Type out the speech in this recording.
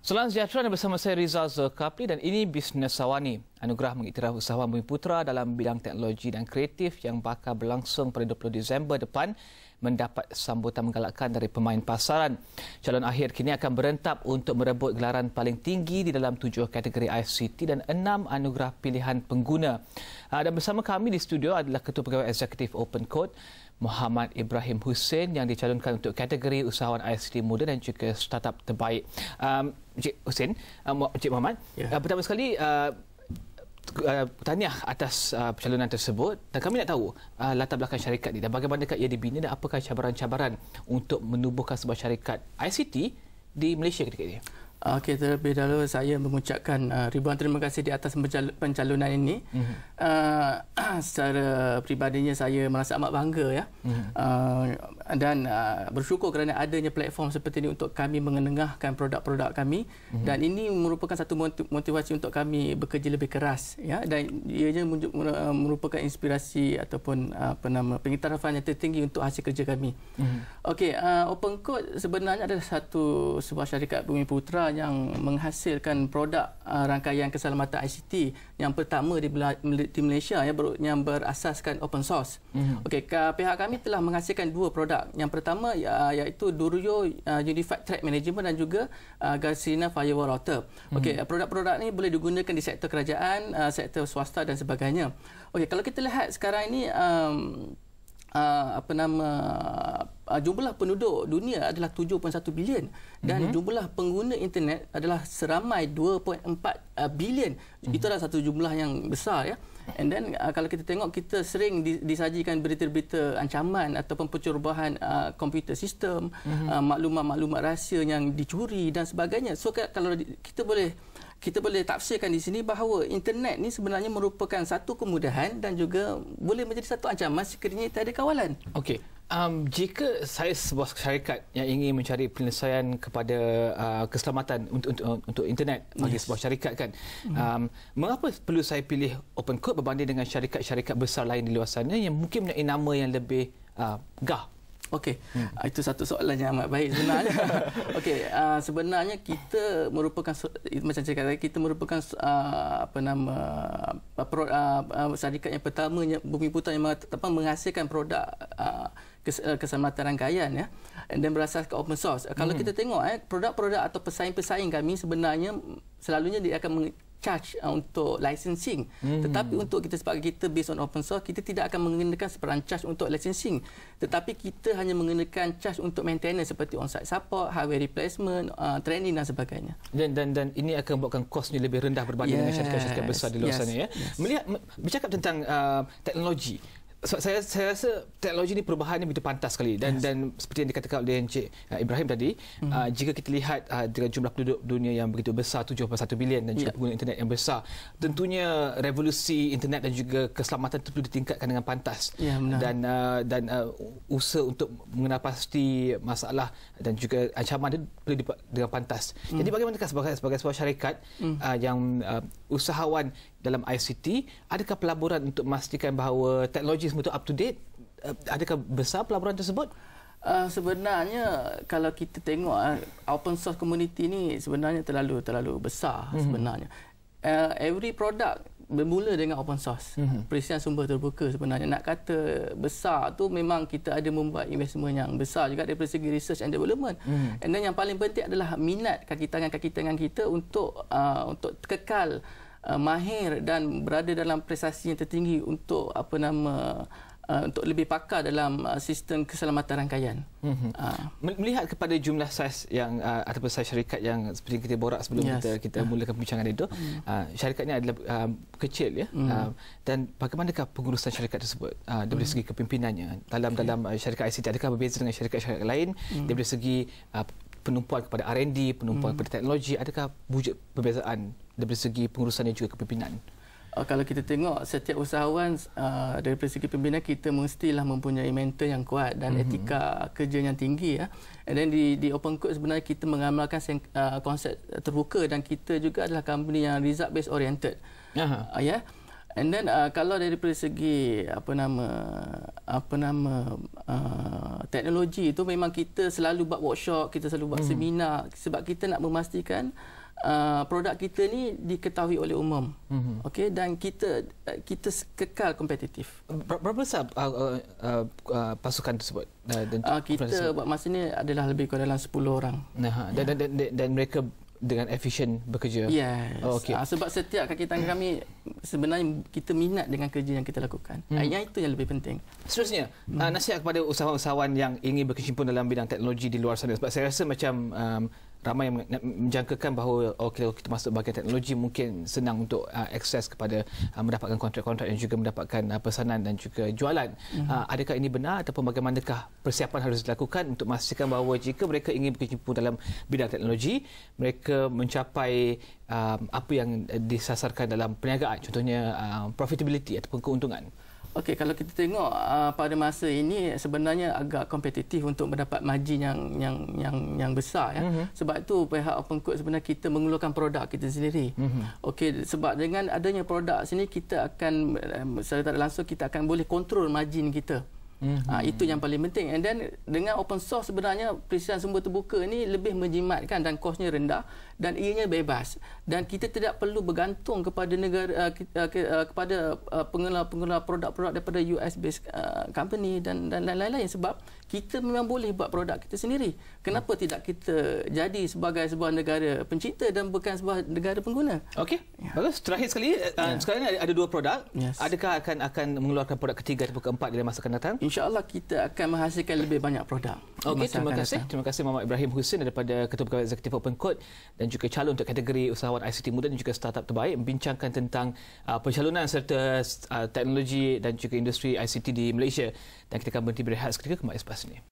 Salam sejahtera bersama saya Rizal Zulkafli dan ini Bisnes Sawani. Anugerah mengiktiraf usahawan Bumiputera dalam bidang teknologi dan kreatif yang bakal berlangsung pada 20 Disember depan mendapat sambutan menggalakkan dari pemain pasaran. Calon akhir kini akan berentap untuk merebut gelaran paling tinggi di dalam 7 kategori ICT dan 6 anugerah pilihan pengguna. Dan bersama kami di studio adalah Ketua Pegawai Eksekutif Open Code Muhammad Ibrahim Hussein yang dicalonkan untuk kategori usahawan ICT muda dan juga startup terbaik. Encik Hussein, Encik Muhammad, pertama sekali tahniah atas pencalonan tersebut dan kami nak tahu latar belakang syarikat ini dan bagaimanakah ia dibina dan apakah cabaran-cabaran untuk menubuhkan sebuah syarikat ICT di Malaysia ketika ini. Okey, terlebih dahulu saya mengucapkan ribuan terima kasih di atas pencalonan ini. Secara pribadinya saya merasa amat bangga ya. Dan bersyukur kerana adanya platform seperti ini untuk kami mengenengahkan produk-produk kami dan ini merupakan satu motivasi untuk kami bekerja lebih keras ya, dan ianya merupakan inspirasi ataupun pengiktirafan yang tertinggi untuk hasil kerja kami. Okey, Open Code sebenarnya adalah sebuah syarikat Bumiputera yang menghasilkan produk rangkaian keselamatan ICT yang pertama di Malaysia yang berasaskan open source. Okey, pihak kami telah menghasilkan 2 produk. Yang pertama iaitu Durio Unified Threat Management dan juga Garcinia Firewall Router. Okey, produk-produk ini boleh digunakan di sektor kerajaan, sektor swasta dan sebagainya. Okey, kalau kita lihat sekarang ini jumlah penduduk dunia adalah 7.1 bilion dan jumlah pengguna internet adalah seramai 2.4 bilion. Itu adalah satu jumlah yang besar ya. And then kalau kita tengok, kita sering disajikan berita-berita ancaman ataupun pencerobohan komputer sistem, maklumat-maklumat rahsia yang dicuri dan sebagainya. So kalau kita boleh tafsirkan di sini bahawa internet ni sebenarnya merupakan satu kemudahan dan juga boleh menjadi satu ancaman sekiranya tiada kawalan. Okey. Jika saya sebuah syarikat yang ingin mencari penyelesaian kepada keselamatan untuk internet bagi sebuah syarikat kan, mengapa perlu saya pilih Open Code berbanding dengan syarikat-syarikat besar lain di luar sana yang mungkin mempunyai nama yang lebih gah? Okey, itu satu soalan yang amat baik sebenarnya. Okey, sebenarnya kita merupakan macam saya kata, kita merupakan syarikat yang pertama Bumiputera yang menghasilkan produk keselamatan rangkaian ya, dan berasaskan open source. Kalau kita tengok produk-produk atau pesaing-pesaing kami sebenarnya selalunya dia akan charge untuk licensing, tetapi untuk kita sebagai kita based on open source, kita tidak akan mengenakan sebarang charge untuk licensing, tetapi kita hanya mengenakan charge untuk maintenance seperti on-site support, hardware replacement, training dan sebagainya. Dan ini akan membuatkan kosnya lebih rendah berbanding dengan syarikat-syarikat besar di luar sana ya. Melihat bercakap tentang teknologi, saya rasa teknologi ini perubahannya begitu pantas sekali dan seperti yang dikatakan oleh Encik Ibrahim tadi, jika kita lihat dengan jumlah penduduk dunia yang begitu besar 7.1 bilion dan juga pengguna internet yang besar, tentunya revolusi internet dan juga keselamatan itu perlu ditingkatkan dengan pantas. Dan usaha untuk mengenal pasti masalah dan juga ancaman itu perlu dengan pantas. Jadi bagaimanakah sebagai sebuah syarikat yang usahawan dalam ICT, adakah pelaburan untuk memastikan bahawa teknologi semua itu up to date? Adakah besar pelaburan tersebut? Sebenarnya kalau kita tengok open source community ni sebenarnya terlalu besar sebenarnya. Every product bermula dengan open source. Perisian sumber terbuka sebenarnya. Nak kata besar tu memang kita ada membuat investment yang besar juga daripada segi research and development. And then yang paling penting adalah minat kaki tangan kita untuk kekal mahir dan berada dalam prestasi yang tertinggi untuk untuk lebih pakar dalam sistem keselamatan rangkaian. Melihat kepada jumlah saiz yang ataupun saiz syarikat yang seperti kita borak sebelum kita mulakan perbincangan itu, syarikatnya adalah kecil ya. Dan bagaimanakah pengurusan syarikat tersebut dari segi kepimpinannya dalam syarikat ICT? Adakah berbeza dengan syarikat-syarikat lain dari segi penumpuan kepada R&D, penumpuan kepada teknologi? Adakah wujud perbezaan dari segi pengurusan dan juga kepimpinan? Kalau kita tengok setiap usahawan dari segi pimpinan, kita mestilah mempunyai mentor yang kuat dan etika kerja yang tinggi ya. And then di Open Code sebenarnya kita mengamalkan konsep terbuka dan kita juga adalah company yang result based oriented. Ya. And then kalau dari segi teknologi itu memang kita selalu buat workshop, kita selalu buat seminar sebab kita nak memastikan produk kita ni diketahui oleh umum. Okey, dan kita kekal kompetitif. Berapa besar pasukan tersebut? Kita buat masa ni adalah lebih kurang dalam 10 orang. Dan mereka dengan efisien bekerja. Yes. Okay. Sebab setiap kakitan kami sebenarnya kita minat dengan kerja yang kita lakukan. Yang itu yang lebih penting. Seterusnya, nasihat kepada usahawan-usahawan yang ingin berkecimpung dalam bidang teknologi di luar sana. Sebab saya rasa macam ramai yang menjangkakan bahawa kalau kita masuk bahagian teknologi mungkin senang untuk akses kepada mendapatkan kontrak-kontrak dan juga mendapatkan pesanan dan juga jualan. Adakah ini benar ataupun bagaimanakah persiapan harus dilakukan untuk memastikan bahawa jika mereka ingin berkecimpung dalam bidang teknologi, mereka mencapai apa yang disasarkan dalam perniagaan, contohnya profitability ataupun keuntungan? Okey, kalau kita tengok pada masa ini sebenarnya agak kompetitif untuk mendapat margin yang besar ya. Sebab itu pihak OpenCode sebenarnya kita mengeluarkan produk kita sendiri. Okey, sebab dengan adanya produk sini kita akan secara tak langsung kita akan boleh kontrol margin kita. Itu yang paling penting. And then dengan open source sebenarnya perisian sumber terbuka ini lebih menjimatkan dan kosnya rendah dan ianya bebas, dan kita tidak perlu bergantung kepada negara kepada pengeluar produk-produk daripada US based company dan lain-lain, sebab kita memang boleh buat produk kita sendiri. Kenapa tidak kita jadi sebagai sebuah negara pencipta dan bukan sebuah negara pengguna? Okey. Bagus. Terakhir sekali, sekarang ni ada 2 produk. Adakah akan mengeluarkan produk ketiga atau keempat dalam masa akan datang? InsyaAllah kita akan menghasilkan lebih banyak produk. Okey, terima kasih. Terima kasih Muhammad Ibrahim Hussein daripada Ketua Pegawai Eksekutif OpenCode dan juga calon untuk kategori usahawan ICT muda dan juga startup terbaik, membincangkan tentang pencalonan serta teknologi dan juga industri ICT di Malaysia. Dan kita akan berhenti berehat seketika, kembali selepas ini.